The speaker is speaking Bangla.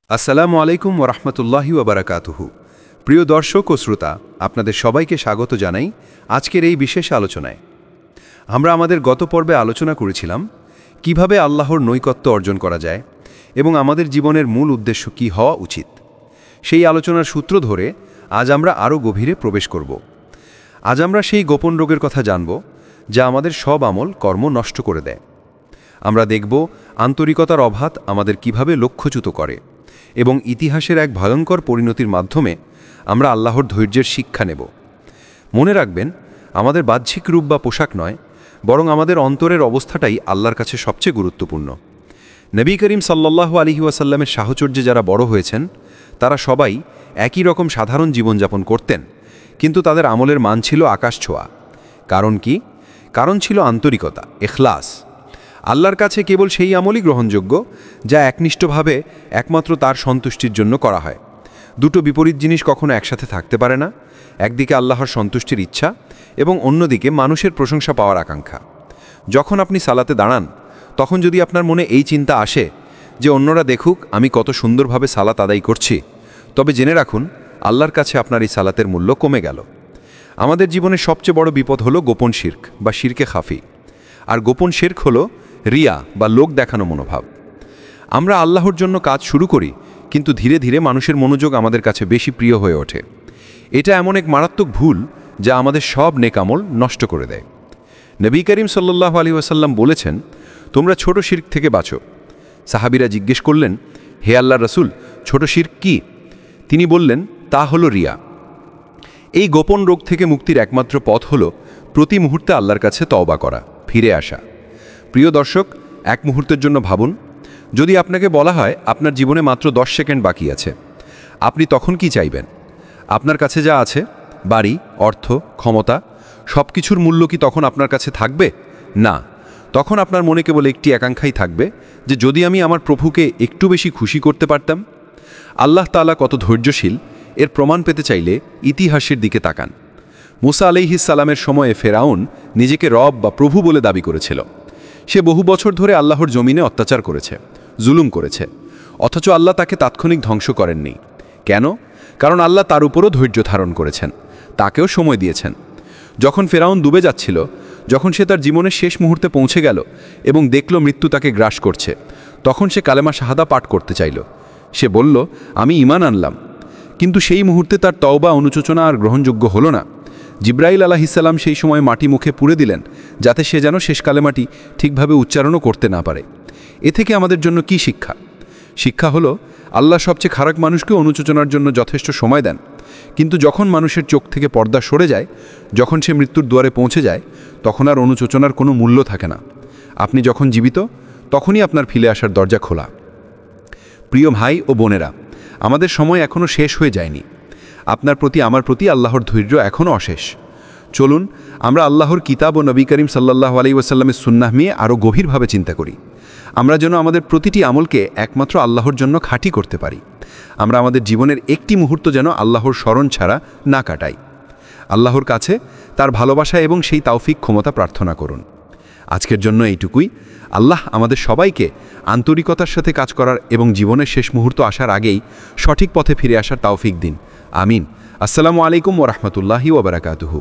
আসসালামু আলাইকুম ওরহমতুল্লাহি ওবরাকাতুহু। প্রিয় দর্শক ও শ্রোতা, আপনাদের সবাইকে স্বাগত জানাই আজকের এই বিশেষ আলোচনায়। আমরা আমাদের গত পর্বে আলোচনা করেছিলাম কিভাবে আল্লাহর নৈকট্য অর্জন করা যায় এবং আমাদের জীবনের মূল উদ্দেশ্য কী হওয়া উচিত। সেই আলোচনার সূত্র ধরে আজ আমরা আরও গভীরে প্রবেশ করব। আজ আমরা সেই গোপন রোগের কথা জানব যা আমাদের সব আমল কর্ম নষ্ট করে দেয়। আমরা দেখব আন্তরিকতার অভাব আমাদের কিভাবে লক্ষ্যচ্যুত করে এবং ইতিহাসের এক ভয়ঙ্কর পরিণতির মাধ্যমে আমরা আল্লাহর ধৈর্যের শিক্ষা নেব। মনে রাখবেন, আমাদের বাহ্যিক রূপ বা পোশাক নয়, বরং আমাদের অন্তরের অবস্থাটাই আল্লাহর কাছে সবচেয়ে গুরুত্বপূর্ণ। নবী করিম সাল্লাল্লাহু আলাইহি ওয়াসাল্লামের সাহচর্যে যারা বড় হয়েছেন তারা সবাই একই রকম সাধারণ জীবনযাপন করতেন, কিন্তু তাদের আমলের মান ছিল আকাশ ছোঁয়া। কারণ কি? কারণ ছিল আন্তরিকতা, ইখলাস। আল্লাহর কাছে কেবল সেই আমলই গ্রহণযোগ্য যা একনিষ্ঠভাবে একমাত্র তার সন্তুষ্টির জন্য করা হয়। দুটো বিপরীত জিনিস কখনো একসাথে থাকতে পারে না। একদিকে আল্লাহর সন্তুষ্টির ইচ্ছা এবং অন্যদিকে মানুষের প্রশংসা পাওয়ার আকাঙ্ক্ষা। যখন আপনি সালাতে দাঁড়ান, তখন যদি আপনার মনে এই চিন্তা আসে যে অন্যরা দেখুক আমি কত সুন্দরভাবে সালাত আদায় করছি, তবে জেনে রাখুন আল্লাহর কাছে আপনার এই সালাতের মূল্য কমে গেল। আমাদের জীবনের সবচেয়ে বড় বিপদ হলো গোপন শিরক বা শিরকে খাফি। আর গোপন শিরক হলো রিয়া বা লোক দেখানো মনোভাব। আমরা আল্লাহর জন্য কাজ শুরু করি, কিন্তু ধীরে ধীরে মানুষের মনোযোগ আমাদের কাছে বেশি প্রিয় হয়ে ওঠে। এটা এমন এক মারাত্মক ভুল যা আমাদের সব নেক আমল নষ্ট করে দেয়। নবী করিম সাল্লাল্লাহু আলাইহি ওয়াসাল্লাম বলেছেন, তোমরা ছোট শিরক থেকে বাঁচো। সাহাবীরা জিজ্ঞেস করলেন, হে আল্লাহর রাসূল, ছোট শিরক কি? তিনি বললেন, তা হলো রিয়া। এই গোপন রোগ থেকে মুক্তির একমাত্র পথ হলো প্রতি মুহূর্তে আল্লাহর কাছে তওবা করা, ফিরে আসা। প্রিয় দর্শক, এক মুহূর্তের জন্য ভাবুন, যদি আপনাকে বলা হয় আপনার জীবনে মাত্র 10 সেকেন্ড বাকি আছে, আপনি তখন কি চাইবেন? আপনার কাছে যা আছে, বাড়ি, অর্থ, ক্ষমতা, সব কিছুর মূল্য কি তখন আপনার কাছে থাকবে? না। তখন আপনার মনে কেবল একটি আকাঙ্ক্ষাই থাকবে যে যদি আমি আমার প্রভুকে একটু বেশি খুশি করতে পারতাম। আল্লাহ তাআলা কত ধৈর্যশীল এর প্রমাণ পেতে চাইলে ইতিহাসের দিকে তাকান। মুসা আলাইহিস সালামের সময়ে ফেরাউন নিজেকে রব বা প্রভু বলে দাবি করেছিল। সে বহু বছর ধরে আল্লাহর জমিনে অত্যাচার করেছে, জুলুম করেছে, অথচ আল্লাহ তাকে তাৎক্ষণিক ধ্বংস করেননি। কেন? কারণ আল্লাহ তার উপরও ধৈর্য ধারণ করেছেন, তাকেও সময় দিয়েছেন। যখন ফেরাউন ডুবে যাচ্ছিল, যখন সে তার জীবনের শেষ মুহূর্তে পৌঁছে গেল এবং দেখল মৃত্যু তাকে গ্রাস করছে, তখন সে কালেমা শাহাদা পাঠ করতে চাইল। সে বলল, আমি ঈমান আনলাম। কিন্তু সেই মুহূর্তে তার তওবা অনুশোচনা আর গ্রহণযোগ্য হলো না। জিব্রাইল আলাইহিসসালাম সেই সময় মাটি মুখে পুড়ে দিলেন, যাতে সে যেন শেষ কালেমাটি ঠিকভাবে উচ্চারণও করতে না পারে। এ থেকে আমাদের জন্য কি শিক্ষা? শিক্ষা হলো, আল্লাহ সবচেয়ে খারাপ মানুষকে অনুশোচনার জন্য যথেষ্ট সময় দেন, কিন্তু যখন মানুষের চোখ থেকে পর্দা সরে যায়, যখন সে মৃত্যুর দুয়ারে পৌঁছে যায়, তখন আর অনুশোচনার কোনো মূল্য থাকে না। আপনি যখন জীবিত, তখনই আপনার ফিরে আসার দরজা খোলা। প্রিয় ভাই ও বোনেরা, আমাদের সময় এখনও শেষ হয়ে যায়নি। আপনার প্রতি, আমার প্রতি আল্লাহর ধৈর্য এখনও অশেষ। চলুন আমরা আল্লাহর কিতাব ও নবী করিম সাল্লাল্লাহু আলাইহি ওয়াসাল্লামের সুন্নাহ নিয়ে আরও গভীরভাবে চিন্তা করি। আমরা যেন আমাদের প্রতিটি আমলকে একমাত্র আল্লাহর জন্য খাঁটি করতে পারি। আমরা আমাদের জীবনের একটি মুহূর্ত যেন আল্লাহর স্মরণ ছাড়া না কাটাই। আল্লাহর কাছে তার ভালোবাসা এবং সেই তাওফিক ক্ষমতা প্রার্থনা করুন। আজকের জন্য এইটুকুই। আল্লাহ আমাদের সবাইকে আন্তরিকতার সাথে কাজ করার এবং জীবনের শেষ মুহূর্ত আসার আগেই সঠিক পথে ফিরে আসার তাওফিক দিন। আমিন। আসসালামু আলাইকুম ওয়া রাহমাতুল্লাহি ওয়া বারাকাতুহু।